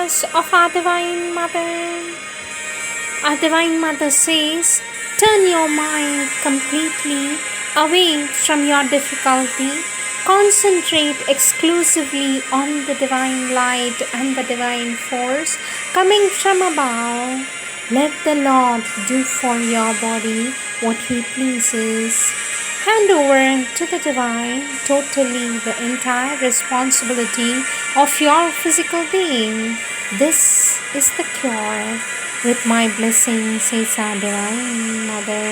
words of our Divine Mother. Our Divine Mother says, turn your mind completely away from your difficulty. Concentrate exclusively on the divine light and the divine force coming from above. Let the Lord do for your body what He pleases. Hand over to the divine totally the entire responsibility of your physical being. This is the cure. With my blessing, says our Divine Mother.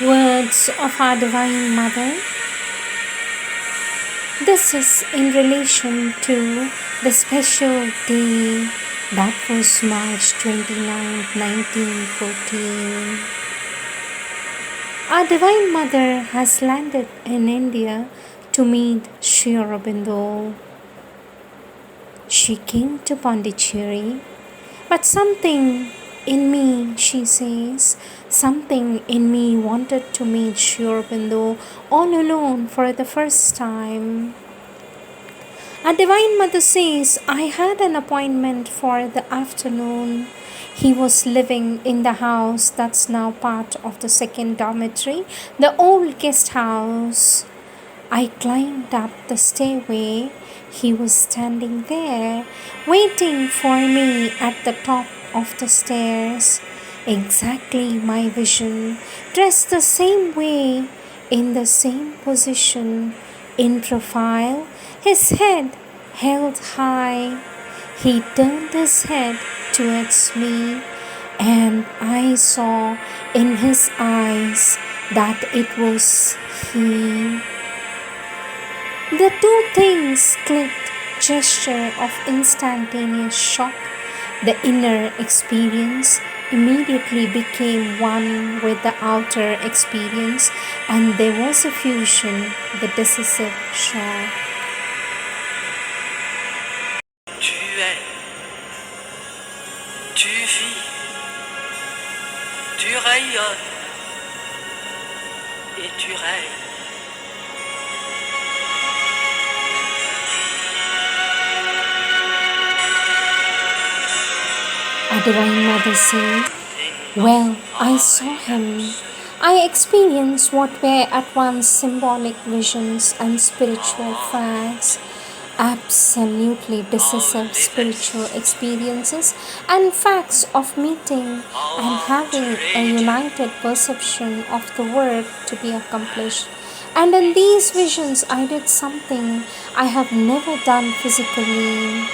Words of our Divine Mother. This is in relation to the special day that was March 29, 1914. Our Divine Mother has landed in India to meet Sri Aurobindo. She came to Pondicherry, but something in me, she says, something in me wanted to meet Sri Aurobindo all alone for the first time. Our Divine Mother says, I had an appointment for the afternoon. He was living in the house that's now part of the second dormitory, the old guest house. I climbed up the stairway. He was standing there, waiting for me at the top of the stairs. Exactly my vision, dressed the same way, in the same position, in profile, his head held high. He turned his head towards me, and I saw in his eyes that it was he. The two things clicked, gesture of instantaneous shock. The inner experience immediately became one with the outer experience, and there was a fusion, the decisive shock. Tu es, tu vis, tu rayonnes et tu règnes. Our Divine Mother said, well, I saw him. I experienced what were at once symbolic visions and spiritual facts, absolutely decisive spiritual experiences and facts of meeting and having a united perception of the work to be accomplished. And in these visions, I did something I have never done physically.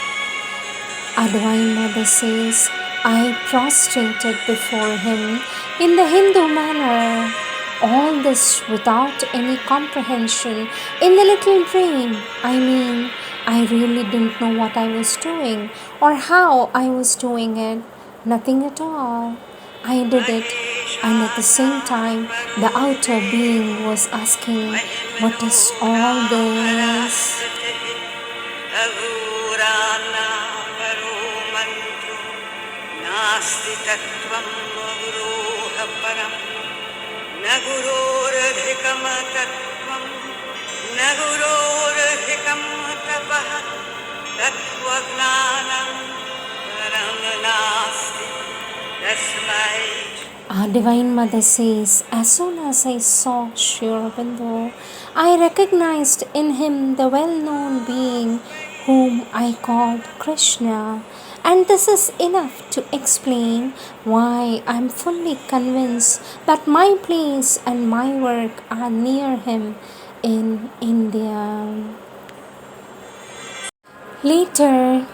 Our Divine Mother says, I prostrated before him in the Hindu manner. All this without any comprehension in the little dream. I really didn't know what I was doing or how I was doing it. Nothing at all. I did it, and at the same time, the outer being was asking, what is all this? नास्ति तत्त्वं गुरोः परं न गुरोरधिकं तत्त्वं न गुरोरधिकं तपः तत्त्वज्ञानं परं नास्ति तस्मै. Our Divine Mother says, as soon as I saw Sri Aurobindo, I recognized in him the well-known being whom I called Krishna. And this is enough to explain why I am fully convinced that my place and my work are near him in India. Later,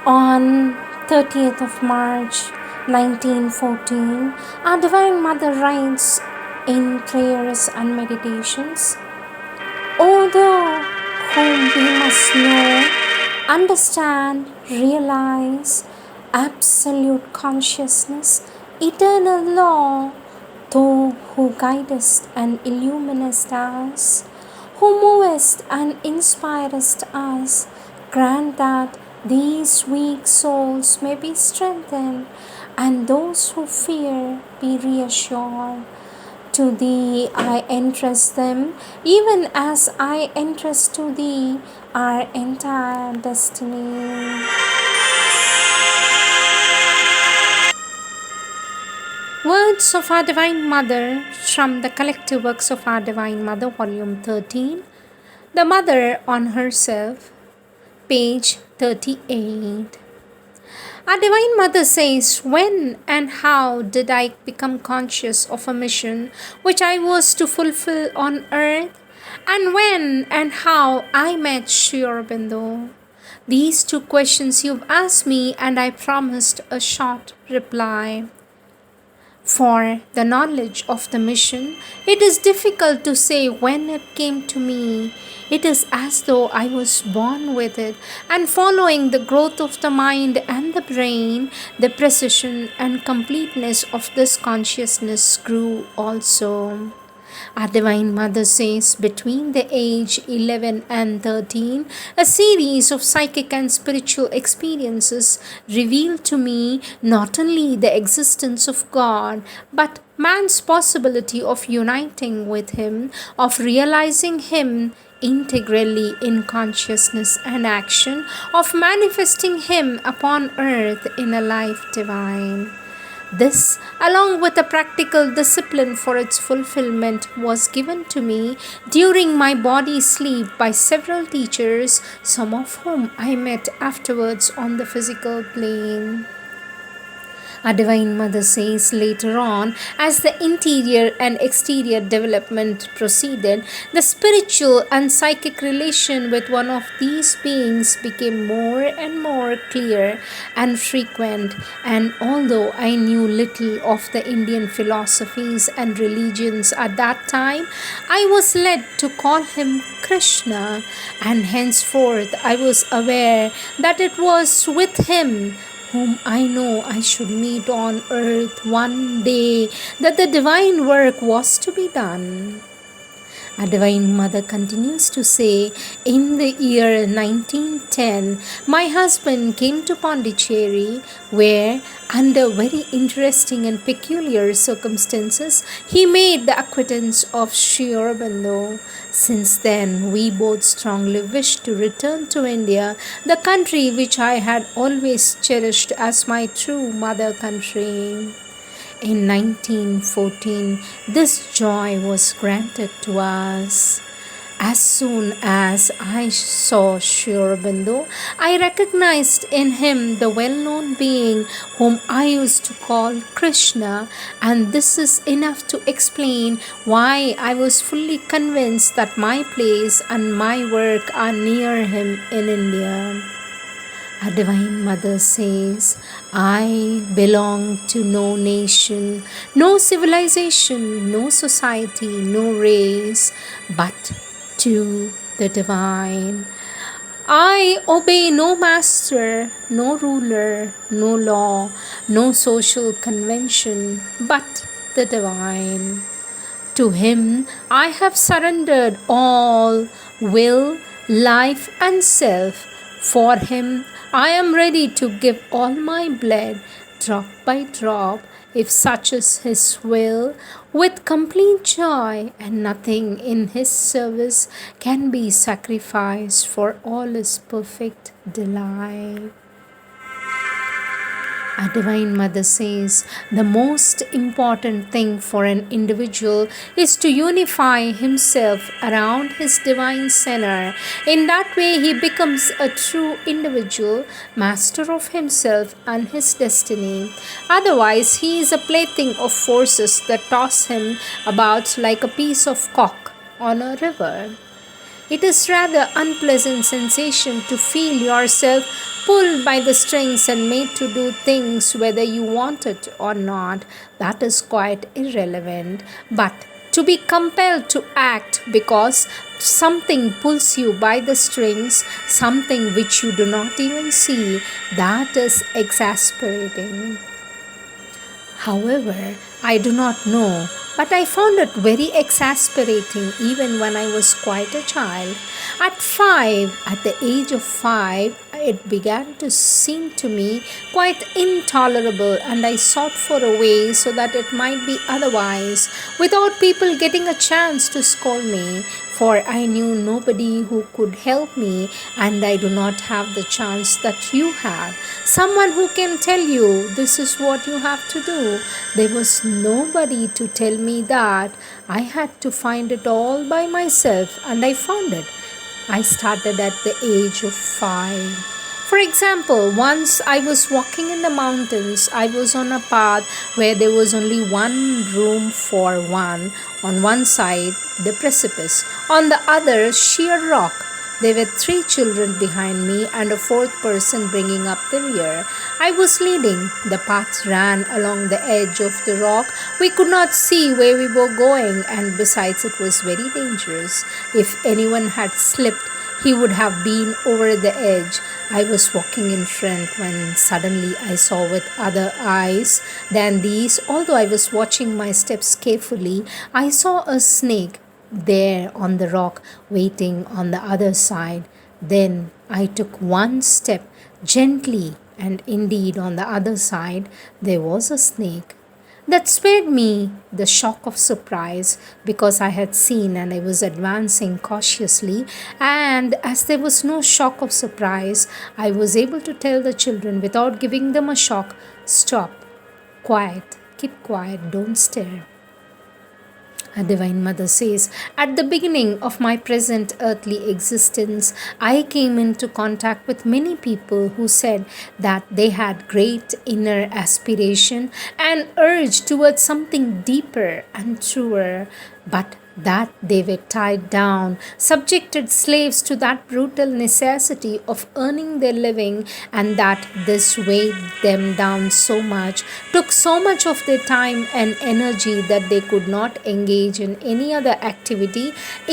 on 30th of March 1914, our Divine Mother writes in prayers and meditations, O thou whom we must know, understand, realize, absolute consciousness, eternal law, thou who guidest and illuminest us, who movest and inspirest us, grant that these weak souls may be strengthened, and those who fear be reassured. To thee I entrust them, even as I entrust to thee our entire destiny. Words of our Divine Mother from the Collective Works of our Divine Mother, Volume 13, The Mother on Herself, page 38. Our Divine Mother says, when and how did I become conscious of a mission which I was to fulfill on earth? And when and how I met Sri Aurobindo? These two questions you've asked me, and I promised a short reply. For the knowledge of the mission, it is difficult to say when it came to me. It is as though I was born with it, and following the growth of the mind and the brain, the precision and completeness of this consciousness grew also. Our Divine Mother says, between the age 11 and 13, a series of psychic and spiritual experiences revealed to me not only the existence of God, but man's possibility of uniting with Him, of realizing Him integrally in consciousness and action, of manifesting Him upon earth in a life divine. This, along with a practical discipline for its fulfillment, was given to me during my body sleep by several teachers, some of whom I met afterwards on the physical plane. Our Divine Mother says later on, as the interior and exterior development proceeded, the spiritual and psychic relation with one of these beings became more and more clear and frequent, and although I knew little of the Indian philosophies and religions at that time, I was led to call him Krishna, and henceforth I was aware that it was with him, whom I know I should meet on earth one day, that the divine work was to be done. Our Divine Mother continues to say, in the year 1910, my husband came to Pondicherry, where, under very interesting and peculiar circumstances, he made the acquaintance of Sri Aurobindo. Since then, we both strongly wished to return to India, the country which I had always cherished as my true mother country. In 1914, this joy was granted to us. As soon as I saw Sri Aurobindo, I recognized in him the well-known being whom I used to call Krishna, and this is enough to explain why I was fully convinced that my place and my work are near him in India. Our Divine Mother says, I belong to no nation, no civilization, no society, no race, but to the Divine. I obey no master, no ruler, no law, no social convention, but the Divine. To Him I have surrendered all will, life, and self. For Him I am ready to give all my blood, drop by drop, if such is His will, with complete joy, and nothing in His service can be sacrificed for all His perfect delight. Our Divine Mother says, the most important thing for an individual is to unify himself around his divine center. In that way, he becomes a true individual, master of himself and his destiny. Otherwise, he is a plaything of forces that toss him about like a piece of cork on a river. It is rather unpleasant sensation to feel yourself pulled by the strings and made to do things whether you want it or not. That is quite irrelevant. But to be compelled to act because something pulls you by the strings, something which you do not even see, that is exasperating. However, I do not know, but I found it very exasperating even when I was quite a child. At the age of 5, it began to seem to me quite intolerable, and I sought for a way so that it might be otherwise, without people getting a chance to scold me. For I knew nobody who could help me, and I do not have the chance that you have. Someone who can tell you this is what you have to do. There was nobody to tell me that. I had to find it all by myself, and I found it. I started at the age of 5. For example, once I was walking in the mountains, I was on a path where there was only one room for one. On one side, the precipice, on the other, sheer rock. There were 3 children behind me and a fourth person bringing up the rear. I was leading. The path ran along the edge of the rock. We could not see where we were going, and besides, it was very dangerous. If anyone had slipped, he would have been over the edge. I was walking in front when suddenly I saw with other eyes than these. Although I was watching my steps carefully, I saw a snake there on the rock waiting on the other side. Then I took one step gently, and indeed on the other side there was a snake. That spared me the shock of surprise, because I had seen and I was advancing cautiously, and as there was no shock of surprise, I was able to tell the children without giving them a shock, "Stop, quiet, keep quiet, don't stare." A Divine Mother says, "At the beginning of my present earthly existence, I came into contact with many people who said that they had great inner aspiration and urge towards something deeper and truer, but that they were tied down, subjected slaves to that brutal necessity of earning their living, and that this weighed them down so much, took so much of their time and energy, that they could not engage in any other activity,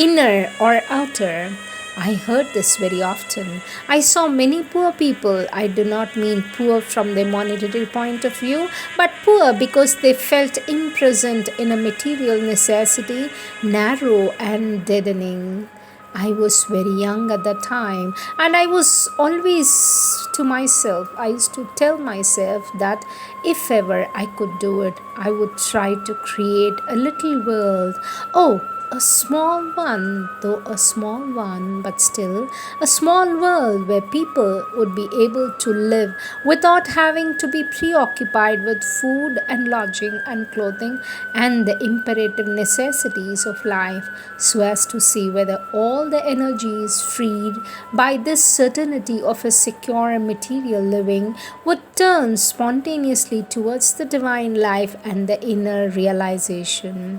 inner or outer." I heard this very often. I saw many poor people. I do not mean poor from their monetary point of view, but poor because they felt imprisoned in a material necessity, narrow and deadening. I was very young at that time, and I was always to myself, I used to tell myself that if ever I could do it, I would try to create a little world. Oh, a small one, though a small one, but still a small world where people would be able to live without having to be preoccupied with food and lodging and clothing and the imperative necessities of life, so as to see whether all the energies freed by this certainty of a secure material living would turn spontaneously towards the divine life and the inner realization.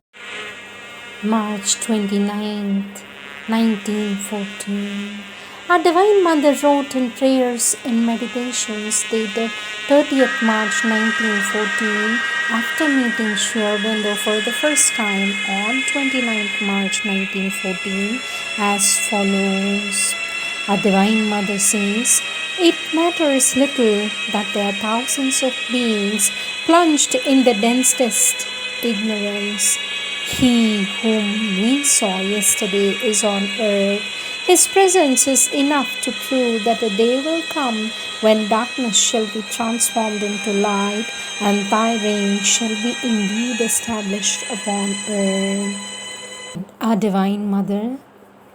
March 29th, 1914. Our Divine Mother wrote in prayers and meditations dated 30th March 1914 after meeting Sri Aurobindo for the first time on 29th March 1914 as follows. Our Divine Mother says, "It matters little that there are thousands of beings plunged in the densest ignorance. He whom we saw yesterday is on earth. His presence is enough to prove that a day will come when darkness shall be transformed into light, and thy reign shall be indeed established upon earth." Our Divine Mother,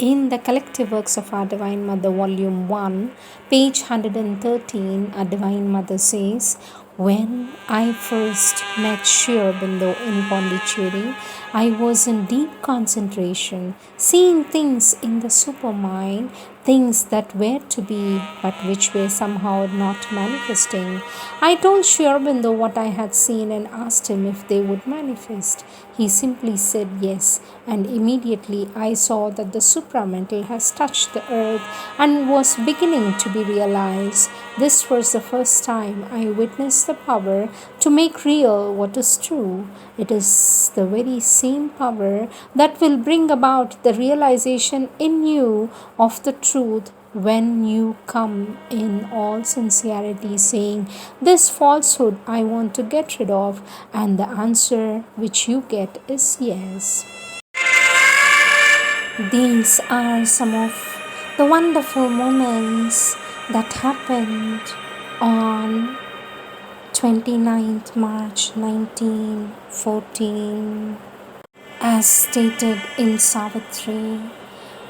in the Collective Works of Our Divine Mother, Volume 1, page 113, Our Divine Mother says, "When I first met Sri Aurobindo in Pondicherry, I was in deep concentration, seeing things in the supermind, things that were to be but which were somehow not manifesting. I told Sri Aurobindo what I had seen and asked him if they would manifest. He simply said yes, and immediately I saw that the supramental has touched the earth and was beginning to be realized. This was the first time I witnessed the power to make real what is true. It is the very same power that will bring about the realization in you of the truth when you come in all sincerity saying, 'This falsehood I want to get rid of,' and the answer which you get is yes." These are some of the wonderful moments that happened on 29th March 1914, as stated in Savitri.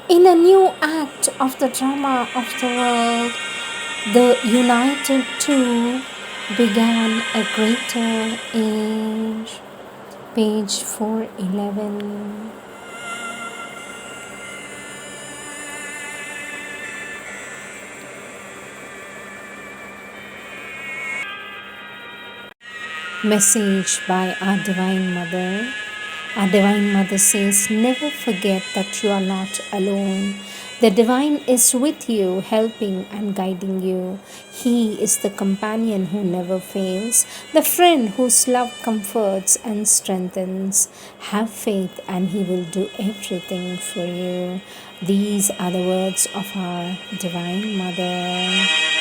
In a new act of the drama of the world, the united two began a greater age. Page 411. Message by our Divine Mother. Our Divine Mother says, never forget that you are not alone. The Divine is with you, helping and guiding you. He is the companion who never fails, the friend whose love comforts and strengthens. Have faith and He will do everything for you. These are the words of our Divine Mother.